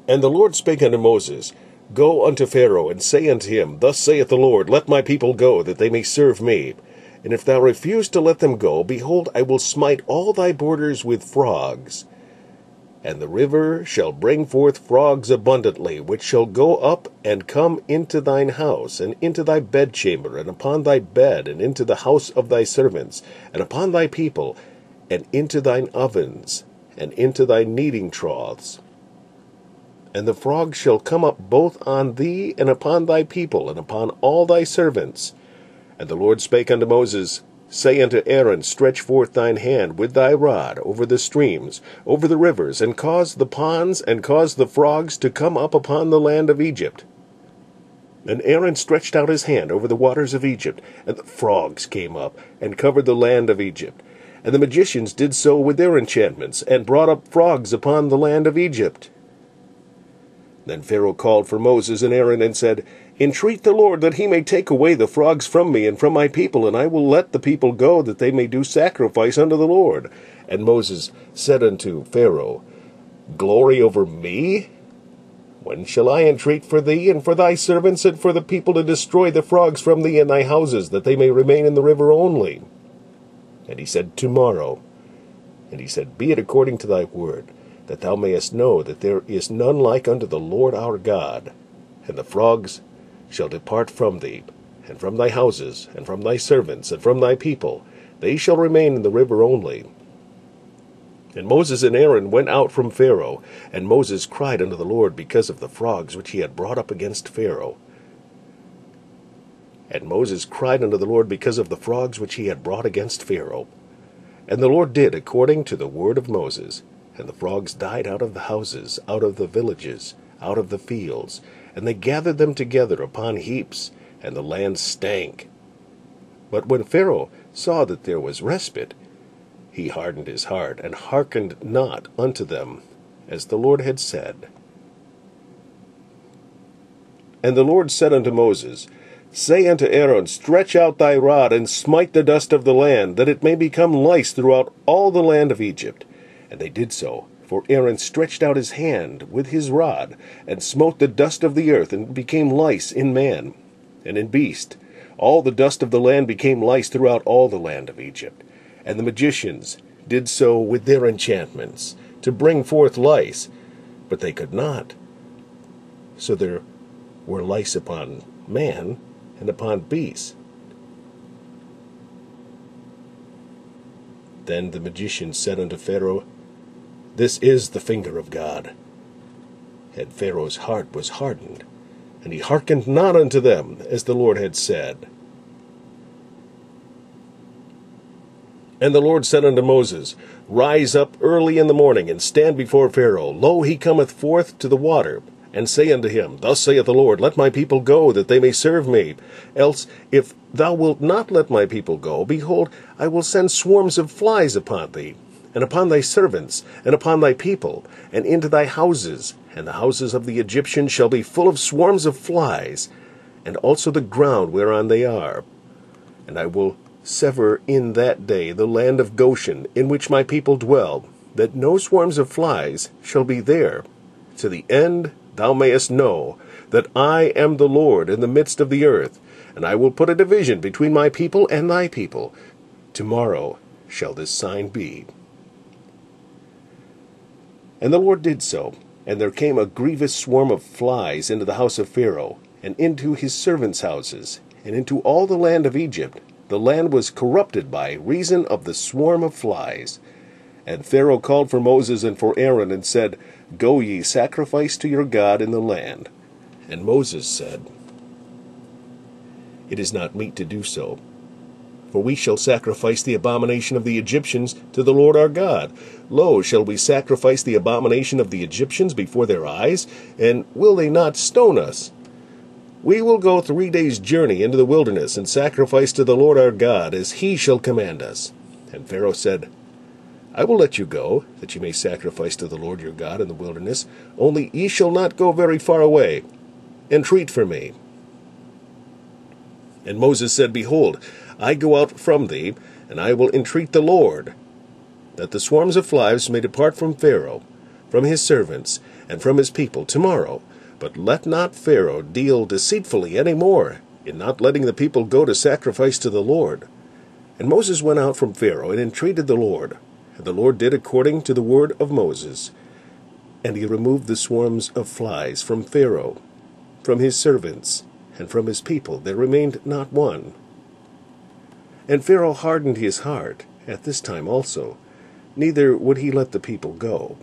And the Lord spake unto Moses, Go unto Pharaoh, and say unto him, Thus saith the Lord, Let my people go, that they may serve me. And if thou refuse to let them go, behold, I will smite all thy borders with frogs. And the river shall bring forth frogs abundantly, which shall go up and come into thine house, and into thy bedchamber, and upon thy bed, and into the house of thy servants, and upon thy people, and into thine ovens, and into thy kneading troughs. And the frogs shall come up both on thee, and upon thy people, and upon all thy servants. And the Lord spake unto Moses, Say unto Aaron, Stretch forth thine hand with thy rod over the streams, over the rivers, and cause the ponds, and cause the frogs to come up upon the land of Egypt. And Aaron stretched out his hand over the waters of Egypt, and the frogs came up, and covered the land of Egypt. And the magicians did so with their enchantments, and brought up frogs upon the land of Egypt. Then Pharaoh called for Moses and Aaron, and said, Entreat the Lord that he may take away the frogs from me and from my people, and I will let the people go, that they may do sacrifice unto the Lord. And Moses said unto Pharaoh, Glory over me? When shall I entreat for thee, and for thy servants, and for the people, to destroy the frogs from thee and thy houses, that they may remain in the river only? And he said, Tomorrow. And he said, Be it according to thy word, that thou mayest know that there is none like unto the Lord our God. And the frogs shall depart from thee, and from thy houses, and from thy servants, and from thy people. They shall remain in the river only. And Moses and Aaron went out from Pharaoh, and Moses cried unto the Lord because of the frogs which he had brought up against Pharaoh. And Moses cried unto the Lord because of the frogs which he had brought against Pharaoh. And the Lord did according to the word of Moses. And the frogs died out of the houses, out of the villages, out of the fields, and they gathered them together upon heaps, and the land stank. But when Pharaoh saw that there was respite, he hardened his heart, and hearkened not unto them, as the Lord had said. And the Lord said unto Moses, Say unto Aaron, Stretch out thy rod, and smite the dust of the land, that it may become lice throughout all the land of Egypt. And they did so. For Aaron stretched out his hand with his rod, and smote the dust of the earth, and became lice in man, and in beast. All the dust of the land became lice throughout all the land of Egypt. And the magicians did so with their enchantments, to bring forth lice, but they could not. So there were lice upon man, and upon beast. Then the magicians said unto Pharaoh, This is the finger of God. And Pharaoh's heart was hardened, and he hearkened not unto them, as the Lord had said. And the Lord said unto Moses, Rise up early in the morning, and stand before Pharaoh. Lo, he cometh forth to the water. And say unto him, Thus saith the Lord, Let my people go, that they may serve me. Else, if thou wilt not let my people go, behold, I will send swarms of flies upon thee, and upon thy servants, and upon thy people, and into thy houses. And the houses of the Egyptians shall be full of swarms of flies, and also the ground whereon they are. And I will sever in that day the land of Goshen, in which my people dwell, that no swarms of flies shall be there, to the end thou mayest know that I am the Lord in the midst of the earth, and I will put a division between my people and thy people. Tomorrow shall this sign be. And the Lord did so, and there came a grievous swarm of flies into the house of Pharaoh, and into his servants' houses, and into all the land of Egypt. The land was corrupted by reason of the swarm of flies. And Pharaoh called for Moses and for Aaron, and said, Go ye, sacrifice to your God in the land. And Moses said, It is not meet to do so, for we shall sacrifice the abomination of the Egyptians to the Lord our God. Lo, shall we sacrifice the abomination of the Egyptians before their eyes? And will they not stone us? We will go 3 days' journey into the wilderness, and sacrifice to the Lord our God, as he shall command us. And Pharaoh said, I will let you go, that ye may sacrifice to the Lord your God in the wilderness. Only ye shall not go very far away. Entreat for me. And Moses said, Behold, I go out from thee, and I will entreat the Lord, that the swarms of flies may depart from Pharaoh, from his servants, and from his people tomorrow. But let not Pharaoh deal deceitfully any more, in not letting the people go to sacrifice to the Lord. And Moses went out from Pharaoh, and entreated the Lord. And the Lord did according to the word of Moses. And he removed the swarms of flies from Pharaoh, from his servants, and from his people there remained not one. And Pharaoh hardened his heart at this time also, neither would he let the people go.